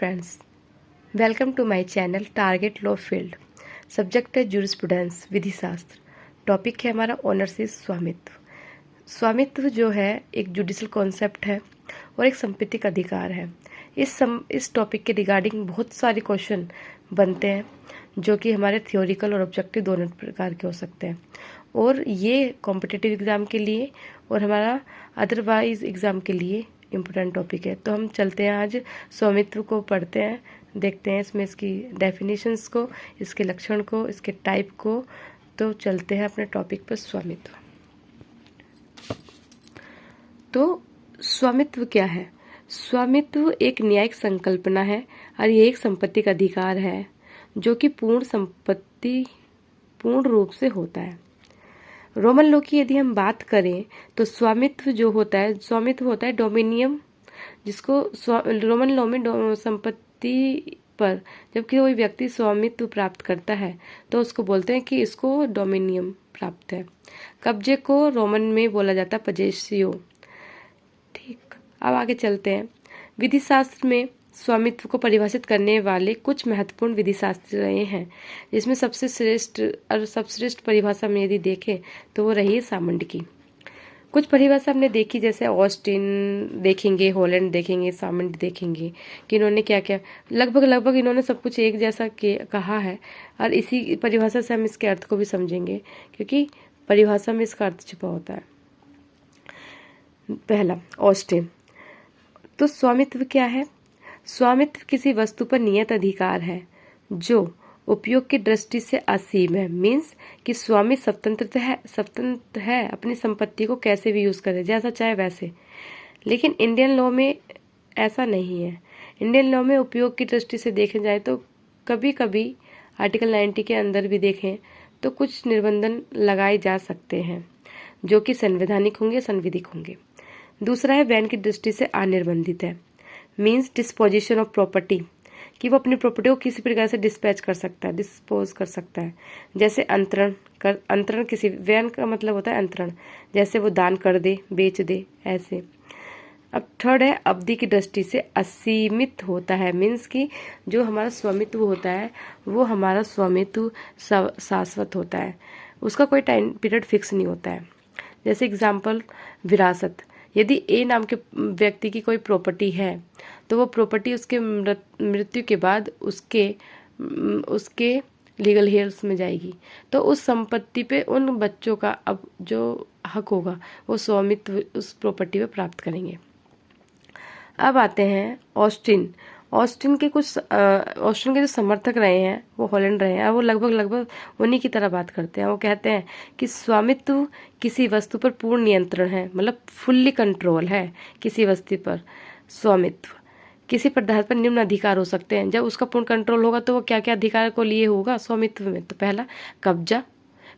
Friends, welcome to my channel target law field. Subject है jurisprudence, विधि शास्त्र। Topic है हमारा ओनरशिप, स्वामित्व। स्वामित्व जो है एक जुडिशल कॉन्सेप्ट है और एक संपत्तिक अधिकार है। इस टॉपिक के रिगार्डिंग बहुत सारे क्वेश्चन बनते हैं जो कि हमारे थियोरिकल और ऑब्जेक्टिव दोनों प्रकार के हो सकते हैं, और ये कॉम्पिटिटिव एग्ज़ाम के लिए और हमारा अदरवाइज एग्ज़ाम के लिए इम्पोर्टेंट टॉपिक है। तो हम चलते हैं, आज स्वामित्व को पढ़ते हैं, देखते हैं इसमें इसकी डेफिनेशंस को, इसके लक्षण को, इसके टाइप को। तो चलते हैं अपने टॉपिक पर, स्वामित्व। तो स्वामित्व क्या है? स्वामित्व एक न्यायिक संकल्पना है और ये एक संपत्ति का अधिकार है जो कि पूर्ण रूप से होता है। रोमन लॉ की यदि हम बात करें तो स्वामित्व जो होता है, स्वामित्व होता है डोमिनियम, जिसको रोमन लॉ में संपत्ति पर जब कोई व्यक्ति स्वामित्व प्राप्त करता है तो उसको बोलते हैं कि इसको डोमिनियम प्राप्त है। कब्जे को रोमन में बोला जाता है पजेसियो। ठीक, अब आगे चलते हैं। विधि शास्त्र में स्वामित्व को परिभाषित करने वाले कुछ महत्वपूर्ण विधि शास्त्र रहे हैं, जिसमें सबसे श्रेष्ठ परिभाषा में यदि देखें तो वो रही है सामंड की। कुछ परिभाषा हमने देखी, जैसे ऑस्टिन देखेंगे, हॉलैंड देखेंगे, सामंड देखेंगे कि इन्होंने क्या क्या लगभग इन्होंने सब कुछ एक जैसा कहा है, और इसी परिभाषा से हम इसके अर्थ को भी समझेंगे, क्योंकि परिभाषा में इसका अर्थ छिपा होता है। पहला, ऑस्टिन। तो स्वामित्व क्या है? स्वामित्व किसी वस्तु पर नियत अधिकार है जो उपयोग की दृष्टि से असीम है। मीन्स कि स्वामी स्वतंत्र है अपनी संपत्ति को कैसे भी यूज करे, जैसा चाहे वैसे। लेकिन इंडियन लॉ में ऐसा नहीं है। इंडियन लॉ में उपयोग की दृष्टि से देखे जाए तो कभी कभी आर्टिकल 90 के अंदर भी देखें तो कुछ निर्बंधन लगाए जा सकते हैं जो कि संवैधानिक होंगे, संविधिक होंगे। दूसरा है वैन की दृष्टि से अनिर्बंधित है। मीन्स डिस्पोजिशन ऑफ प्रॉपर्टी, कि वो अपनी प्रॉपर्टी को किसी प्रकार से डिस्पैच कर सकता है, डिस्पोज कर सकता है। जैसे अंतरण किसी, वैन का मतलब होता है अंतरण, जैसे वो दान कर दे, बेच दे, ऐसे। अब थर्ड है अवधि की दृष्टि से असीमित होता है। मीन्स कि जो हमारा स्वामित्व होता है वो हमारा स्वामित्व शाश्वत होता है, उसका कोई टाइम पीरियड फिक्स नहीं होता है। जैसे एग्जाम्पल, विरासत। यदि ए नाम के व्यक्ति की कोई प्रॉपर्टी है तो वो प्रॉपर्टी उसके मृत्यु के बाद उसके लीगल हेयर्स में जाएगी, तो उस संपत्ति पे उन बच्चों का अब जो हक होगा वो स्वामित्व उस प्रॉपर्टी पे प्राप्त करेंगे। अब आते हैं ऑस्टिन। ऑस्टिन के जो समर्थक रहे हैं वो हॉलैंड रहे हैं, और वो लगभग उन्हीं की तरह बात करते हैं। वो कहते हैं कि स्वामित्व किसी वस्तु पर पूर्ण नियंत्रण है, मतलब फुल्ली कंट्रोल है किसी वस्तु पर। स्वामित्व किसी पदार्थ पर निम्न अधिकार हो सकते हैं। जब उसका पूर्ण कंट्रोल होगा तो वो क्या क्या अधिकार को लिए होगा स्वामित्व में? तो पहला, कब्जा।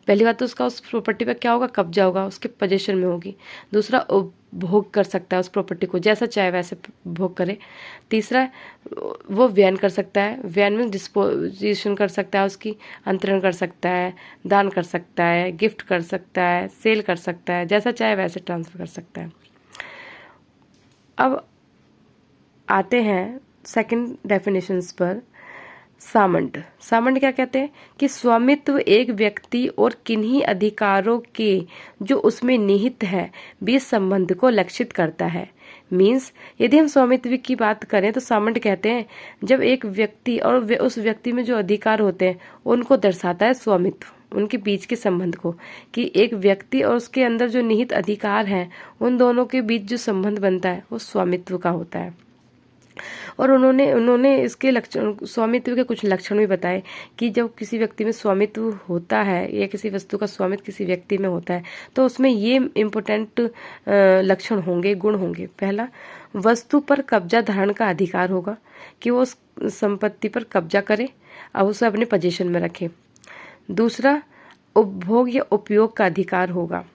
पहली बात तो उसका उस प्रॉपर्टी पर क्या होगा? कब्जा होगा, उसके पोजीशन में होगी। दूसरा, उपभोग कर सकता है उस प्रॉपर्टी को, जैसा चाहे वैसे भोग करे। तीसरा, वो व्ययन कर सकता है, व्ययन में डिस्पोजिशन कर सकता है, उसकी अंतरण कर सकता है, दान कर सकता है, गिफ्ट कर सकता है, सेल कर सकता है, जैसा चाहे वैसे ट्रांसफर कर सकता है। अब आते हैं सेकंड डेफिनेशंस पर। सामंड क्या कहते हैं कि स्वामित्व एक व्यक्ति और किन्हीं अधिकारों के जो उसमें निहित है बीच संबंध को लक्षित करता है। मीन्स यदि हम स्वामित्व की बात करें तो सामंड कहते हैं जब एक व्यक्ति और उस व्यक्ति में जो अधिकार होते हैं उनको दर्शाता है स्वामित्व, उनके बीच के संबंध को, कि एक व्यक्ति और उसके अंदर जो निहित अधिकार हैं उन दोनों के बीच जो संबंध बनता है वो स्वामित्व का होता है। और उन्होंने इसके लक्षण, स्वामित्व के कुछ लक्षण भी बताए कि जब किसी व्यक्ति में स्वामित्व होता है या किसी वस्तु का स्वामित्व किसी व्यक्ति में होता है तो उसमें ये इम्पोर्टेंट लक्षण होंगे, गुण होंगे। पहला, वस्तु पर कब्जा धारण का अधिकार होगा, कि वो उस संपत्ति पर कब्जा करे और उसे अपने पोजीशन में रखे। दूसरा, उपभोग या उपयोग का अधिकार होगा।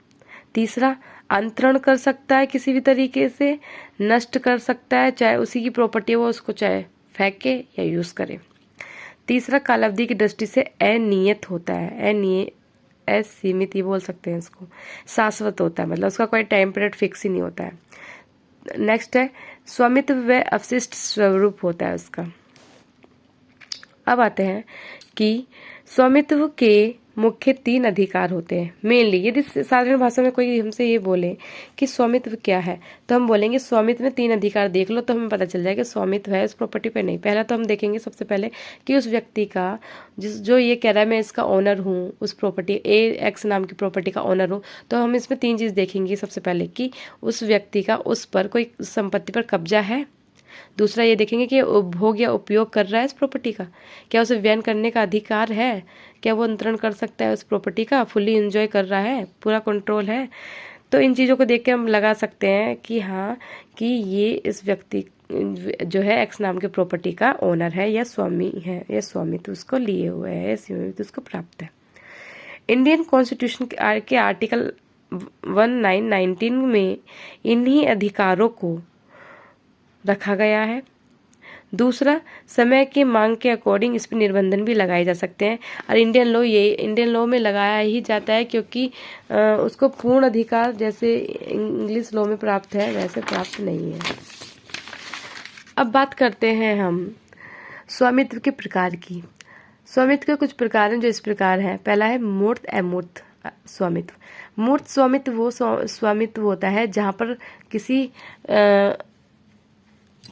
तीसरा, अंतरण कर सकता है, किसी भी तरीके से नष्ट कर सकता है, चाहे उसी की प्रॉपर्टी हो उसको चाहे फेंके या यूज करे। तीसरा, कालावधि की दृष्टि से अनियत होता है, असीमित ही बोल सकते हैं इसको, शाश्वत होता है, मतलब उसका कोई टाइम पीरियड फिक्स ही नहीं होता है। नेक्स्ट है स्वामित्व व अवशिष्ट स्वरूप होता है उसका। अब आते हैं कि स्वामित्व के मुख्य 3 अधिकार होते हैं मेनली। यदि साधारण भाषा में कोई हमसे ये बोले कि स्वामित्व क्या है, तो हम बोलेंगे स्वामित्व में 3 अधिकार देख लो, तो हमें पता चल जाएगा स्वामित्व है उस प्रॉपर्टी पे नहीं। पहला तो हम देखेंगे सबसे पहले कि उस व्यक्ति का जो ये कह रहा है मैं इसका ओनर हूँ, उस प्रॉपर्टी एक्स नाम की प्रॉपर्टी का ओनर हूँ, तो हम इसमें 3 चीज़ देखेंगे। सबसे पहले कि उस व्यक्ति का उस पर कोई संपत्ति पर कब्जा है। दूसरा ये देखेंगे कि उपभोग या उपयोग कर रहा है इस प्रॉपर्टी का, क्या उसे व्ययन करने का अधिकार है, क्या वो नियंत्रण कर सकता है उस प्रॉपर्टी का, फुल्ली एंजॉय कर रहा है, पूरा कंट्रोल है। तो इन चीज़ों को देख के हम लगा सकते हैं कि हाँ कि ये इस व्यक्ति जो है एक्स नाम के प्रॉपर्टी का ओनर है या स्वामी है या स्वामित्व उसको लिए हुए है या स्वामित्व उसको प्राप्त है। इंडियन कॉन्स्टिट्यूशन के आर्टिकल 1919 में इन्हीं अधिकारों को रखा गया है। दूसरा, समय की मांग के अकॉर्डिंग इस पर निर्बंधन भी लगाए जा सकते हैं, और इंडियन लॉ में लगाया ही जाता है क्योंकि उसको पूर्ण अधिकार जैसे इंग्लिश लॉ में प्राप्त है वैसे प्राप्त नहीं है। अब बात करते हैं हम स्वामित्व के प्रकार की। स्वामित्व के कुछ प्रकार हैं जो इस प्रकार हैं। पहला है मूर्त अमूर्त स्वामित्व। मूर्त स्वामित्व वो स्वामित्व होता है जहाँ पर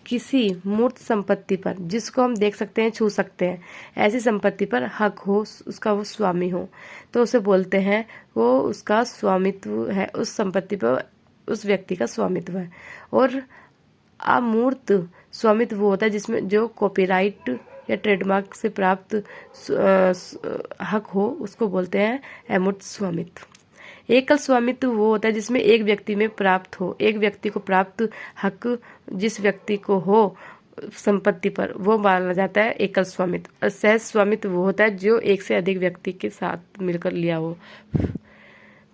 किसी मूर्त संपत्ति पर, जिसको हम देख सकते हैं छू सकते हैं, ऐसी संपत्ति पर हक हो, उसका वो स्वामी हो, तो उसे बोलते हैं वो उसका स्वामित्व है, उस संपत्ति पर उस व्यक्ति का स्वामित्व है। और अमूर्त स्वामित्व वो होता है जिसमें जो कॉपीराइट या ट्रेडमार्क से प्राप्त हक हो, उसको बोलते हैं अमूर्त स्वामित्व। एकल स्वामित्व वो होता है जिसमें एक व्यक्ति में प्राप्त हो, एक व्यक्ति को प्राप्त हक जिस व्यक्ति को हो संपत्ति पर, वो माना जाता है एकल स्वामित्व। और सहज स्वामित्व वो होता है जो एक से अधिक व्यक्ति के साथ मिलकर लिया हो।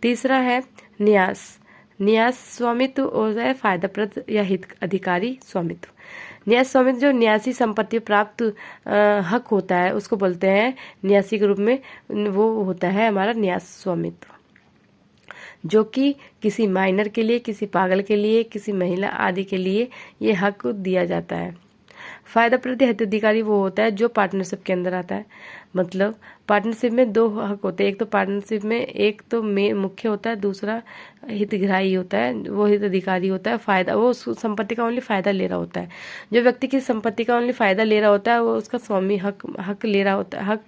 तीसरा है न्यास स्वामित्व होता है फायदाप्रद या हित अधिकारी स्वामित्व। न्यास स्वामित्व जो न्यासी संपत्ति प्राप्त हक होता है उसको बोलते हैं न्यासी के रूप में, वो होता है हमारा न्यास स्वामित्व, जो कि किसी माइनर के लिए, किसी पागल के लिए, किसी महिला आदि के लिए ये हक दिया जाता है। फायदाप्रद हिताधिकारी वो होता है जो पार्टनरशिप के अंदर आता है। मतलब पार्टनरशिप में 2 हक होते हैं, एक तो पार्टनरशिप में एक तो मुख्य होता है, दूसरा हितग्राही होता है, वो हिताधिकारी होता है। फायदा वो उस संपत्ति का ओनली फायदा ले रहा होता है। जो व्यक्ति की संपत्ति का ओनली फायदा ले रहा होता है वो उसका स्वामी हक ले रहा होता है,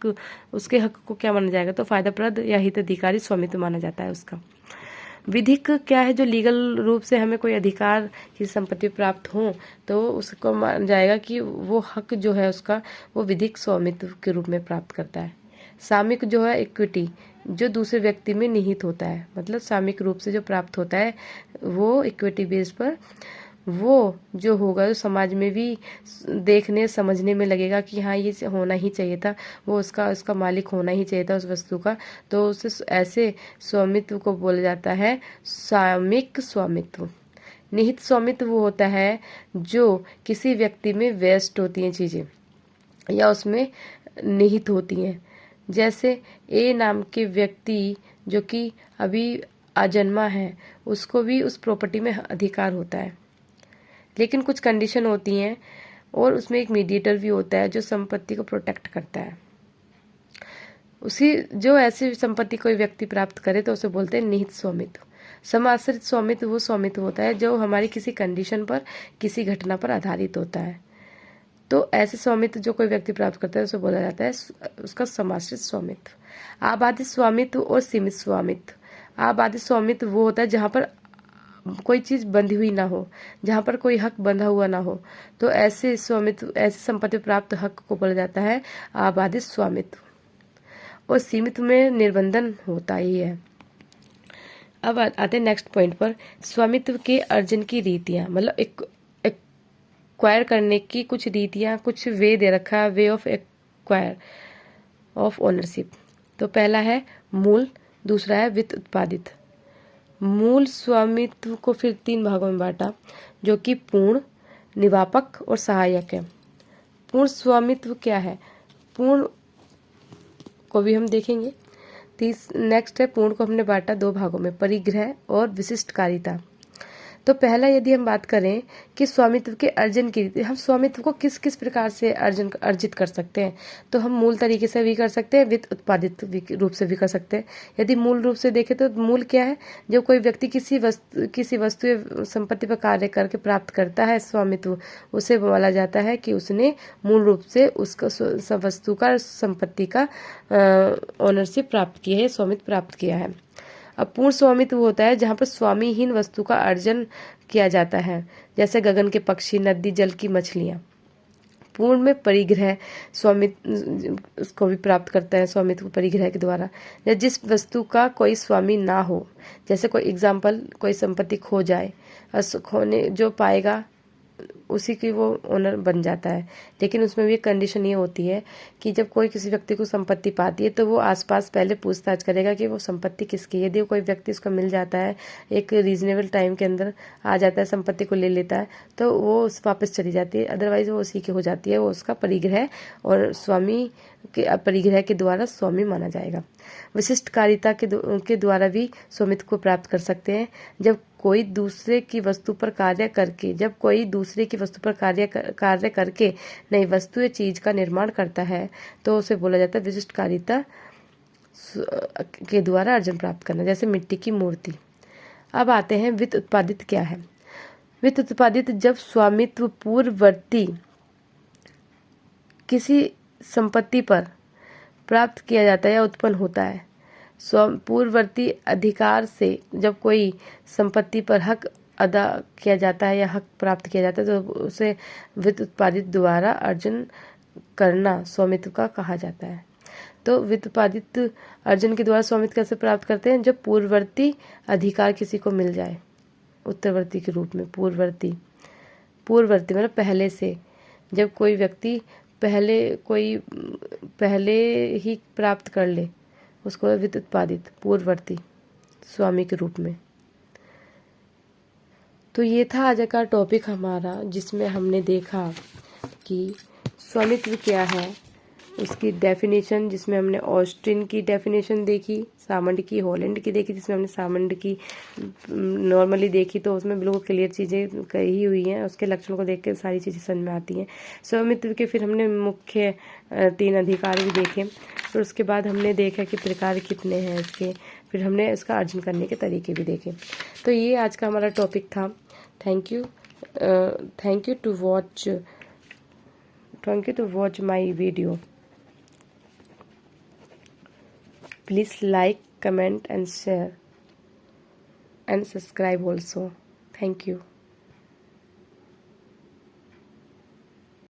उसके हक को क्या माना जाएगा, तो फायदाप्रद या हिताधिकारी स्वामित्व माना जाता है उसका। विधिक क्या है, जो लीगल रूप से हमें कोई अधिकार की संपत्ति प्राप्त हो तो उसको माना जाएगा कि वो हक जो है उसका वो विधिक स्वामित्व के रूप में प्राप्त करता है। सामयिक जो है इक्विटी, जो दूसरे व्यक्ति में निहित होता है, मतलब सामयिक रूप से जो प्राप्त होता है वो इक्विटी बेस पर, वो जो होगा जो समाज में भी देखने समझने में लगेगा कि हाँ ये होना ही चाहिए था, वो उसका मालिक होना ही चाहिए था उस वस्तु का, तो उसे ऐसे स्वामित्व को बोला जाता है सामयिक स्वामित्व। निहित स्वामित्व वो होता है जो किसी व्यक्ति में वेस्ट होती हैं चीज़ें या उसमें निहित होती हैं। जैसे ए नाम के व्यक्ति जो कि अभी अजन्मा है, उसको भी उस प्रॉपर्टी में अधिकार होता है, लेकिन कुछ कंडीशन होती हैं और उसमें एक मीडिएटर भी होता है जो संपत्ति को प्रोटेक्ट करता है। उसी जो ऐसी संपत्ति कोई व्यक्ति प्राप्त करे तो उसे बोलते हैं निहित स्वामित्व। समाश्रित स्वामित्व वो स्वामित्व होता है जो हमारी किसी कंडीशन पर, किसी घटना पर आधारित होता है। तो ऐसे स्वामित्व जो कोई व्यक्ति प्राप्त करता है उसे बोला जाता है उसका समाश्रित स्वामित्व। आबादित स्वामित्व और सीमित स्वामित्व। आबादित स्वामित्व वो होता है जहाँ पर कोई चीज़ बंधी हुई ना हो, जहाँ पर कोई हक बंधा हुआ ना हो, तो ऐसे स्वामित्व, ऐसे संपत्ति प्राप्त हक को बोला जाता है आबादित स्वामित्व। और सीमित में निर्बंधन होता ही है। अब आते हैं नेक्स्ट पॉइंट पर, स्वामित्व के अर्जन की रीतियाँ, मतलब एक्वायर करने की कुछ रीतियाँ, कुछ वे दे रखा है, way of acquire of ownership. तो पहला है मूल, दूसरा है वित्त उत्पादित। मूल स्वामित्व को फिर 3 भागों में बांटा, जो कि पूर्ण, निवापक और सहायक है। पूर्ण स्वामित्व क्या है, पूर्ण को भी हम देखेंगे। नेक्स्ट है पूर्ण को हमने बांटा 2 भागों में, परिग्रह और विशिष्टकारिता। तो पहला यदि हम बात करें कि स्वामित्व के अर्जन की रीति, हम स्वामित्व को किस किस प्रकार से अर्जित कर सकते हैं, तो हम मूल तरीके से भी कर सकते हैं, वित्त उत्पादित रूप से भी कर सकते हैं। यदि मूल रूप से देखें तो मूल क्या है, जब कोई व्यक्ति किसी वस्तु या संपत्ति पर कार्य करके प्राप्त करता है स्वामित्व, उसे बोला जाता है कि उसने मूल रूप से उसका वस्तु का, संपत्ति का ओनरशिप प्राप्त किया है, स्वामित्व प्राप्त किया है। अब पूर्ण स्वामित्व होता है जहाँ पर स्वामीहीन वस्तु का अर्जन किया जाता है, जैसे गगन के पक्षी, नदी जल की मछलियाँ। पूर्ण में परिग्रह स्वामित्व उसको भी प्राप्त करता है, स्वामित्व परिग्रह के द्वारा, या जिस वस्तु का कोई स्वामी ना हो, जैसे कोई एग्जाम्पल, कोई संपत्ति खो जाए और खोने जो पाएगा उसी की वो ओनर बन जाता है। लेकिन उसमें भी एक कंडीशन ये होती है कि जब कोई किसी व्यक्ति को संपत्ति पाती है तो वो आसपास पहले पूछताछ करेगा कि वो संपत्ति किसकी है। यदि कोई व्यक्ति उसको मिल जाता है, एक रीजनेबल टाइम के अंदर आ जाता है, संपत्ति को ले लेता है, तो वो वापस चली जाती है, अदरवाइज वो उसी की हो जाती है, वो उसका परिग्रह और स्वामी के परिग्रह के द्वारा स्वामी माना जाएगा। विशिष्ट कारिता के द्वारा भी स्वामित्व को प्राप्त कर सकते हैं। जब कोई दूसरे की वस्तु पर कार्य करके नई वस्तु या चीज का निर्माण करता है तो उसे बोला जाता है विशिष्ट कारिता के द्वारा अर्जन प्राप्त करना, जैसे मिट्टी की मूर्ति। अब आते हैं वित्त उत्पादित क्या है। वित्त उत्पादित जब स्वामित्व पूर्ववर्ती किसी संपत्ति पर प्राप्त किया जाता है या उत्पन्न होता है। पूर्ववर्ती अधिकार से जब कोई संपत्ति पर हक अदा किया जाता है या हक प्राप्त किया जाता है तो उसे वित्त उत्पादित द्वारा अर्जन करना स्वामित्व का कहा जाता है। तो वित्त उत्पादित अर्जन के द्वारा स्वामित्व कैसे प्राप्त करते हैं, जब पूर्ववर्ती अधिकार किसी को मिल जाए, उत्तरवर्ती के रूप में। पूर्ववर्ती मतलब पहले से, जब कोई व्यक्ति पहले ही प्राप्त कर ले, उसको वित्त उत्पादित पूर्ववर्ती स्वामी के रूप में। तो ये था आज का टॉपिक हमारा, जिसमें हमने देखा कि स्वामित्व क्या है, उसकी डेफिनेशन, जिसमें हमने ऑस्टिन की डेफिनेशन देखी, सामंड की, हॉलैंड की देखी, जिसमें हमने सामंड की नॉर्मली देखी, तो उसमें बिल्कुल क्लियर चीज़ें कही हुई हैं, उसके लक्षण को देख के सारी चीज़ें समझ में आती हैं। स्वामित्व के फिर हमने मुख्य 3 अधिकार भी देखे, फिर उसके बाद हमने देखा कि प्रकार कितने हैं इसके, फिर हमने इसका अर्जन करने के तरीके भी देखे। तो ये आज का हमारा टॉपिक था। Thank you to watch my video. Please like, comment and share and subscribe also. Thank you.